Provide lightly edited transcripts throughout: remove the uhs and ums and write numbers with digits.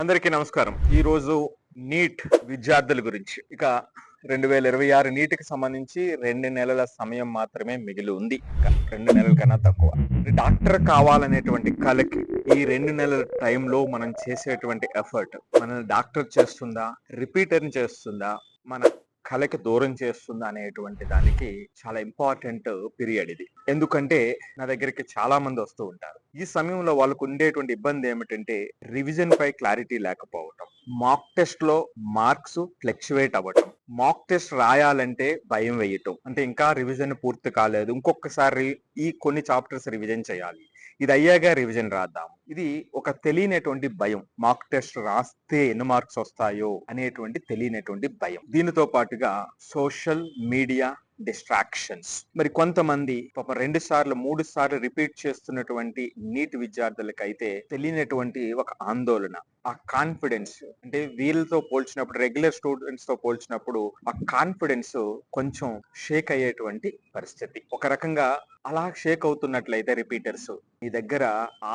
అందరికీ నమస్కారం. ఈరోజు నీట్ విద్యార్థుల గురించి. ఇక 2026 నీట్‌కి సంబంధించి 2 నెలల సమయం మాత్రమే మిగిలి ఉంది. 2 నెలల కన్నా తక్కువ. డాక్టర్ కావాలనేటువంటి కలకి ఈ 2 నెలల టైంలో మనం చేసేటువంటి ఎఫర్ట్ మనల్ని డాక్టర్ చేస్తుందా? రిపీటర్‌ని చేస్తుందా? మన కళకి దూరం చేస్తుందా అనేటువంటి దానికి చాలా ఇంపార్టెంట్ పీరియడ్ ఇది. ఎందుకంటే నా దగ్గరికి చాలా మంది వస్తూ ఉంటారు. ఈ సమయంలో వాళ్ళకు ఉండేటువంటి ఇబ్బంది ఏమిటంటే రివిజన్ పై క్లారిటీ లేకపోవటం, మాక్ టెస్ట్ లో మార్క్స్ ఫ్లక్చువేట్ అవ్వటం, మాక్ టెస్ట్ రాయాలంటే భయం వేయటం, అంటే ఇంకా రివిజన్ పూర్తి కాలేదు, ఇంకొకసారి ఈ కొన్ని చాప్టర్స్ రివిజన్ చేయాలి, ఇది అయ్యాక రివిజన్ రాద్దాం. ఇది ఒక తెలియనటువంటి భయం. మాక్ టెస్ట్ రాస్తే ఎన్ని మార్క్స్ వస్తాయో అనేటువంటి తెలియనటువంటి భయం. దీనితో పాటుగా సోషల్ మీడియా డిస్ట్రాక్షన్స్. మరి కొంతమంది పాపం 2 సార్లు 3 సార్లు రిపీట్ చేస్తున్నటువంటి నీట్ విద్యార్థులకైతే తెలియనటువంటి ఒక ఆందోళన, ఆ కాన్ఫిడెన్స్, అంటే వీళ్ళతో పోల్చినప్పుడు రెగ్యులర్ స్టూడెంట్స్ తో పోల్చినప్పుడు ఆ కాన్ఫిడెన్స్ కొంచెం షేక్ అయ్యేటువంటి పరిస్థితి. ఒక రకంగా అలా షేక్ అవుతున్నట్లయితే రిపీటర్స్, మీ దగ్గర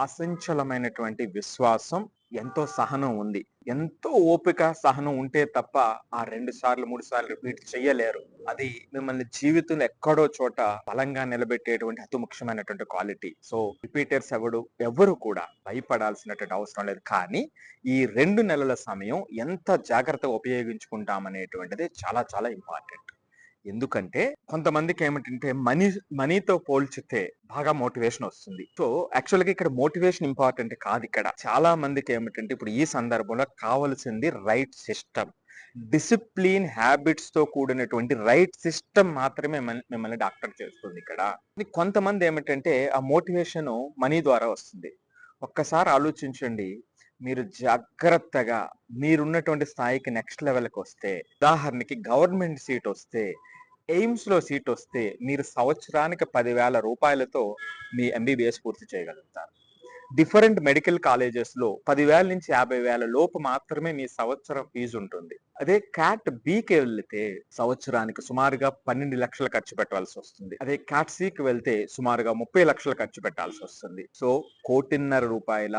ఆశంచలమైనటువంటి విశ్వాసం, ఎంతో సహనం ఉంది. ఎంతో ఓపిక సహనం ఉంటే తప్ప ఆ 2 సార్లు 3 సార్లు రిపీట్ చేయలేరు. అది మిమ్మల్ని జీవితంలో ఎక్కడో చోట బలంగా నిలబెట్టేటువంటి అతి ముఖ్యమైనటువంటి క్వాలిటీ. సో రిపీటర్స్ ఎవరు కూడా భయపడాల్సినటువంటి అవసరం లేదు. కానీ ఈ 2 నెలల సమయం ఎంత జాగ్రత్తగా ఉపయోగించుకుంటామనేటువంటిది చాలా చాలా ఇంపార్టెంట్. ఎందుకంటే కొంతమందికి ఏమిటంటే మనీతో పోల్చితే బాగా మోటివేషన్ వస్తుంది. సో యాక్చువల్గా ఇక్కడ మోటివేషన్ ఇంపార్టెంట్ కాదు. ఇక్కడ చాలా మందికి ఏమిటంటే ఇప్పుడు ఈ సందర్భంలో కావాల్సింది రైట్ సిస్టమ్, డిసిప్లిన్, హ్యాబిట్స్ తో కూడినటువంటి రైట్ సిస్టమ్ మాత్రమే మిమ్మల్ని డాక్టర్ చేస్తుంది. ఇక్కడ కొంతమంది ఏమిటంటే ఆ మోటివేషన్ మనీ ద్వారా వస్తుంది. ఒక్కసారి ఆలోచించండి, మీరు జాగ్రత్తగా మీరున్నటువంటి స్థాయికి నెక్స్ట్ లెవెల్కి వస్తే, ఉదాహరణకి గవర్నమెంట్ సీట్ వస్తే, ఎయిమ్స్ లో సీట్ వస్తే, మీరు సంవత్సరానికి 10,000 రూపాయలతో మీ ఎంబీబీఎస్ పూర్తి చేయగలుగుతారు. డిఫరెంట్ మెడికల్ కాలేజెస్ లో 10,000 నుంచి 50,000 లోపు మాత్రమే మీ సంవత్సరం ఫీజు ఉంటుంది. అదే క్యాట్ బికి వెళ్తే సంవత్సరానికి సుమారుగా 12 లక్షలు ఖర్చు పెట్టాల్సి వస్తుంది. అదే క్యాట్ సికి వెళ్తే సుమారుగా 30 లక్షలు ఖర్చు పెట్టాల్సి వస్తుంది. సో 1,50,00,000 రూపాయల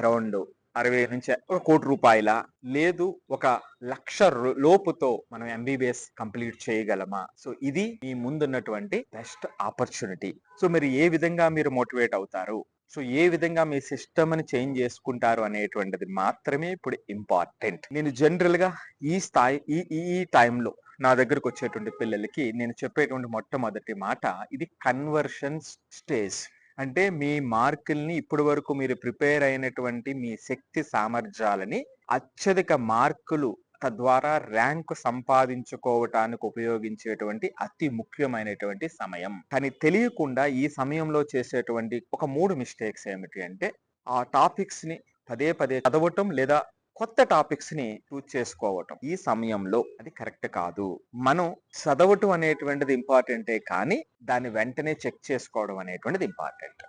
అరౌండ్ 60 నుంచి 1,00,00,000 రూపాయల, లేదు 1,00,000 లోపుతో మనం ఎంబీబీఎస్ కంప్లీట్ చేయగలమా? సో ఇది మీ ముందున్నటువంటి బెస్ట్ ఆపర్చునిటీ. సో మీరు ఏ విధంగా మీరు మోటివేట్ అవుతారు, సో ఏ విధంగా మీ సిస్టమ్ ని చేంజ్ చేసుకుంటారు అనేటువంటిది మాత్రమే ఇప్పుడు ఇంపార్టెంట్. నేను జనరల్ గా ఈ స్థాయి ఈ టైంలో నా దగ్గరకు వచ్చేటువంటి పిల్లలకి నేను చెప్పేటువంటి మొట్టమొదటి మాట, ఇది కన్వర్షన్స్ స్టేజ్. అంటే మీ మార్కుల్ని ఇప్పటి వరకు మీరు ప్రిపేర్ అయినటువంటి మీ శక్తి సామర్థ్యాలని అత్యధిక మార్కులు తద్వారా ర్యాంకు సంపాదించుకోవటానికి ఉపయోగించేటువంటి అతి ముఖ్యమైనటువంటి సమయం. కానీ తెలియకుండా ఈ సమయంలో చేసేటువంటి ఒక 3 మిస్టేక్స్ ఏమిటి అంటే, ఆ టాపిక్స్ ని పదే పదే చదవటం లేదా కొత్త టాపిక్స్ ని చూస్ చేసుకోవటం. ఈ సమయంలో అది కరెక్ట్ కాదు. మనం చదవటం అనేటువంటిది ఇంపార్టెంటే, కానీ దాన్ని వెంటనే చెక్ చేసుకోవడం అనేటువంటిది ఇంపార్టెంట్.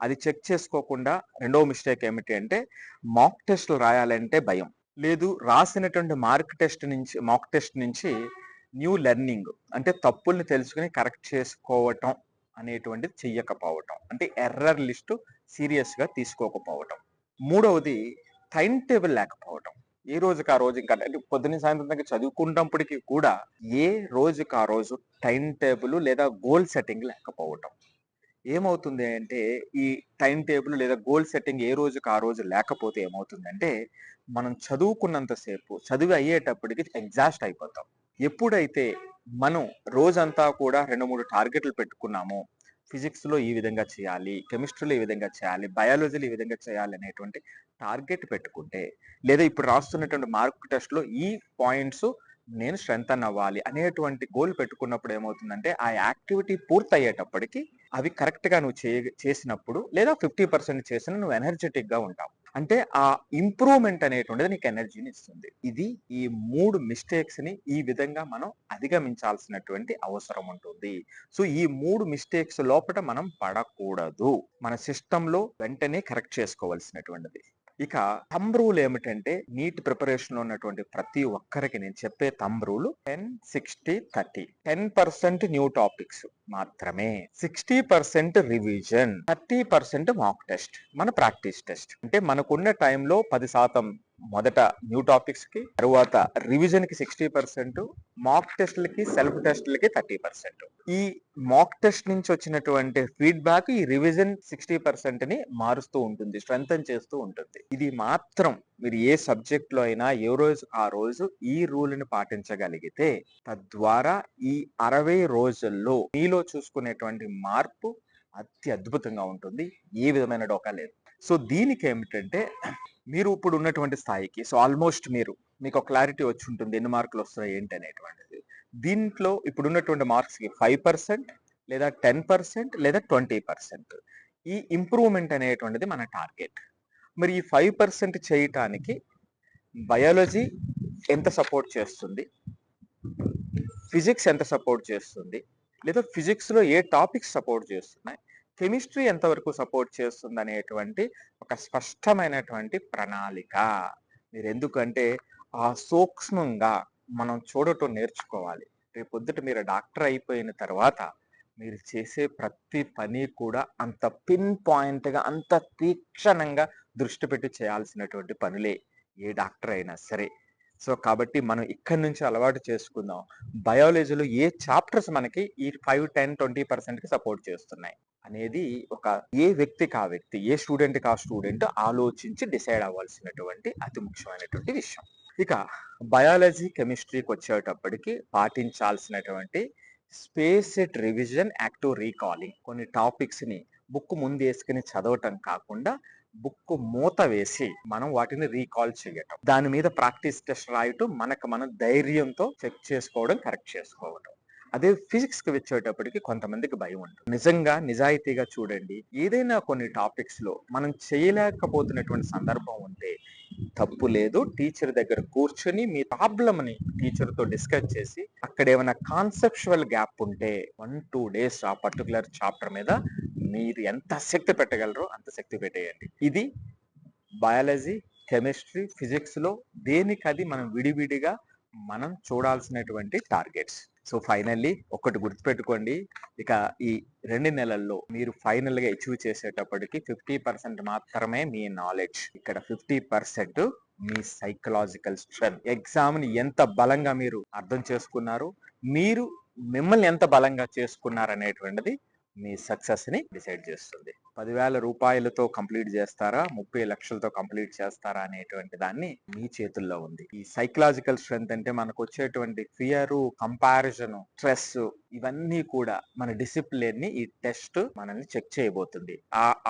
అది చెక్ చేసుకోకుండా రెండో మిస్టేక్ ఏమిటి అంటే, మాక్ టెస్ట్లు రాయాలంటే భయం. లేదు, రాసినటువంటి మాక్ టెస్ట్ నుంచి న్యూ లెర్నింగ్, అంటే తప్పుల్ని తెలుసుకుని కరెక్ట్ చేసుకోవటం అనేటువంటిది చెయ్యకపోవటం, అంటే ఎర్రర్ లిస్టు సీరియస్ గా తీసుకోకపోవటం. మూడవది టైం టేబుల్ లేకపోవటం. ఏ రోజుకి ఆ రోజు, ఇంకా అంటే పొద్దున్న సాయంత్రం దగ్గర చదువుకుంటప్పటికీ కూడా ఏ రోజుకి ఆ రోజు టైం టేబుల్ లేదా గోల్ సెట్టింగ్ లేకపోవటం. ఏమవుతుంది అంటే, ఈ టైం టేబుల్ లేదా గోల్ సెట్టింగ్ ఏ రోజుకి ఆ రోజు లేకపోతే ఏమవుతుందంటే, మనం చదువుకున్నంతసేపు చదివి అయ్యేటప్పటికి ఎగ్జాస్ట్ అయిపోతాం. ఎప్పుడైతే మనం రోజంతా కూడా 2-3 టార్గెట్లు పెట్టుకున్నామో, ఫిజిక్స్ లో ఈ విధంగా చేయాలి, కెమిస్ట్రీలో ఈ విధంగా చేయాలి, బయాలజీలో ఈ విధంగా చేయాలి అనేటువంటి టార్గెట్ పెట్టుకుంటే, లేదా ఇప్పుడు రాస్తున్నటువంటి మార్క్ టెస్ట్ లో ఈ పాయింట్స్ నేను స్ట్రెంగ్తన్ అవ్వాలి అనేటువంటి గోల్ పెట్టుకున్నప్పుడు ఏమవుతుందంటే, ఆ యాక్టివిటీ పూర్తయ్యేటప్పటికి అవి కరెక్ట్ గా నువ్వు చేసినప్పుడు, లేదా 50% చేసిన నువ్వు ఎనర్జెటిక్ గా ఉంటావు. అంటే ఆ ఇంప్రూవ్మెంట్ అనేటువంటిది నీకు ఎనర్జీని ఇస్తుంది. ఇది ఈ 3 మిస్టేక్స్ ని ఈ విధంగా మనం అధిగమించాల్సినటువంటి అవసరం ఉంటుంది. సో ఈ 3 మిస్టేక్స్ లోపల మనం పడకూడదు. మన సిస్టమ్ లో వెంటనే కరెక్ట్ చేసుకోవాల్సినటువంటిది. ఇక థంబ్ రూల్ ఏమిటంటే, నీట్ ప్రిపరేషన్ లో ఉన్నటువంటి ప్రతి ఒక్కరికి నేను చెప్పే థంబ్ రూల్ 10-60-30. 10% న్యూ టాపిక్స్ మాత్రమే, 60% రివిజన్, 30% మాక్ టెస్ట్, మన ప్రాక్టీస్ టెస్ట్. అంటే మనకున్న టైంలో 10% మొదట న్యూ టాపిక్స్ కి, తరువాత రివిజన్ కి 60%, మాక్ టెస్ట్లకి, సెల్ఫ్ టెస్ట్లకి 30%. ఈ మాక్ టెస్ట్ నుంచి వచ్చినటువంటి ఫీడ్బ్యాక్ ఈ రివిజన్ 60% ని మారుస్తూ ఉంటుంది, స్ట్రెంథన్ చేస్తూ ఉంటుంది. ఇది మాత్రం మీరు ఏ సబ్జెక్ట్ లో అయినా ఏ రోజు ఆ రోజు ఈ రూల్ ని పాటించగలిగితే తద్వారా ఈ 60 రోజుల్లో మీలో చూసుకునేటువంటి మార్పు అద్భుతంగా ఉంటుంది. ఏ విధమైన డోకా లేదు. సో దీనికి ఏమిటంటే మీరు ఇప్పుడు ఉన్నటువంటి స్థాయికి, సో ఆల్మోస్ట్ మీకు ఒక క్లారిటీ వచ్చి ఉంటుంది ఎన్ని మార్కులు వస్తాయి ఏంటి అనేటువంటిది. దీంట్లో ఇప్పుడు ఉన్నటువంటి మార్క్స్కి 5% లేదా 10% లేదా 20%. ఈ ఇంప్రూవ్మెంట్ అనేటువంటిది మన టార్గెట్. మరి ఈ 5% చేయటానికి బయాలజీ ఎంత సపోర్ట్ చేస్తుంది, ఫిజిక్స్ ఎంత సపోర్ట్ చేస్తుంది, లేదా ఫిజిక్స్లో ఏ టాపిక్స్ సపోర్ట్ చేస్తున్నాయి, కెమిస్ట్రీ ఎంతవరకు సపోర్ట్ చేస్తుంది అనేటువంటి ఒక స్పష్టమైనటువంటి ప్రణాళిక. మీరు ఎందుకంటే ఆ సూక్ష్మంగా మనం చూడటం నేర్చుకోవాలి. రేపు పొద్దుట మీరు డాక్టర్ అయిపోయిన తర్వాత మీరు చేసే ప్రతి పని కూడా అంత పిన్ పాయింట్గా, అంత తీక్షణంగా దృష్టి పెట్టి చేయాల్సినటువంటి పనులే ఏ డాక్టర్ అయినా సరే. సో కాబట్టి మనం ఇక్కడి నుంచి అలవాటు చేసుకుందాం. బయాలజీలో ఏ చాప్టర్స్ మనకి ఈ 5, 10, 20%కి సపోర్ట్ చేస్తున్నాయి అనేది ఒక ఏ వ్యక్తికి ఆ వ్యక్తి, ఏ స్టూడెంట్కి ఆ స్టూడెంట్ ఆలోచించి డిసైడ్ అవ్వాల్సినటువంటి అతి ముఖ్యమైనటువంటి విషయం. ఇక బయాలజీ, కెమిస్ట్రీకి వచ్చేటప్పటికి పాటించాల్సినటువంటి స్పేస్డ్ రివిజన్, యాక్టివ్ రీకాలింగ్. కొన్ని టాపిక్స్ ని బుక్ ముందు వేసుకుని చదవటం కాకుండా బుక్ మూత వేసి మనం వాటిని రీకాల్ చేయటం, దాని మీద ప్రాక్టీస్ టెస్ట్ రాయటం, మనకు మనం ధైర్యంతో చెక్ చేసుకోవడం, కరెక్ట్ చేసుకోవడం. అదే ఫిజిక్స్ కి వచ్చేటప్పటికి కొంతమందికి భయం ఉంటుంది. నిజంగా నిజాయితీగా చూడండి, ఏదైనా కొన్ని టాపిక్స్ లో మనం చేయలేకపోతున్నటువంటి సందర్భం ఉంటే తప్పు లేదు, టీచర్ దగ్గర కూర్చొని మీ ప్రాబ్లమ్ ని టీచర్ తో డిస్కస్ చేసి అక్కడ ఏమైనా కాన్సెప్చువల్ గ్యాప్ ఉంటే 1-2 days ఆ పర్టికులర్ చాప్టర్ మీద మీరు ఎంత శక్తి పెట్టగలరో అంత శక్తి పెట్టేయండి. ఇది బయాలజీ, కెమిస్ట్రీ, ఫిజిక్స్ లో దేనికది మనం విడివిడిగా మనం చూడాల్సినటువంటి టార్గెట్స్. సో ఫైనల్లీ ఒకటి గుర్తుపెట్టుకోండి, ఇక ఈ 2 నెలల్లో మీరు ఫైనల్ గా అచీవ్ చేసేటప్పటికి 50% మాత్రమే మీ నాలెడ్జ్, ఇక్కడ 50% మీ సైకలాజికల్ స్ట్రెంత్. ఎగ్జామ్ ని ఎంత బలంగా మీరు అర్థం చేసుకున్నారు, మీరు మిమ్మల్ని ఎంత బలంగా చేసుకున్నారు అనేటువంటిది మీ సక్సెస్ ని డిసైడ్ చేస్తుంది. 10,000 రూపాయలతో కంప్లీట్ చేస్తారా, 30 లక్షలతో కంప్లీట్ చేస్తారా అనేటువంటి దాన్ని మీ చేతుల్లో ఉంది. ఈ సైకలాజికల్ స్ట్రెంత్ అంటే మనకు వచ్చేటువంటి ఫియర్, కంపారిజన్, స్ట్రెస్, ఇవన్నీ కూడా మన డిసిప్లిన్ ని ఈ టెస్ట్ మనల్ని చెక్ చేయబోతుంది.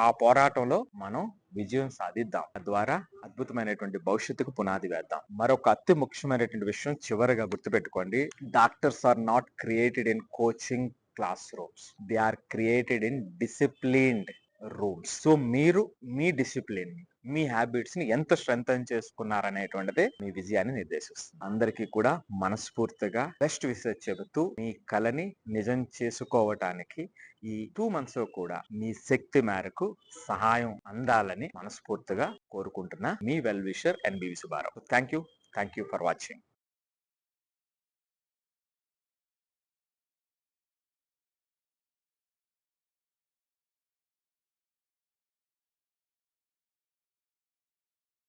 ఆ పోరాటంలో మనం విజయం సాధిద్దాం, తద్వారా అద్భుతమైనటువంటి భవిష్యత్తుకు పునాది వేద్దాం. మరొక అతి ముఖ్యమైనటువంటి విషయం చివరిగా గుర్తుపెట్టుకోండి, doctors are not created in coaching classrooms, they are created in disciplined rooms. So మీరు మీ డిసిప్లిన్ ని, మీ హ్యాబిట్స్ ని ఎంత స్ట్రెంథన్ చేసుకున్నారనేటువంటిదే మీ విజయాన్ని నిర్దేశిస్తుంది. అందరికీ కూడా మనస్ఫూర్తిగా బెస్ట్ విషెస్ చెబుతూ మీ కలని నిజం చేసుకోవటానికి ఈ 2 months కూడా మీ శక్తి మేరకు సహాయం అందాలని మనస్ఫూర్తిగా కోరుకుంటున్నా. మీ well wisher NBV Subbarao. Thank you for watching.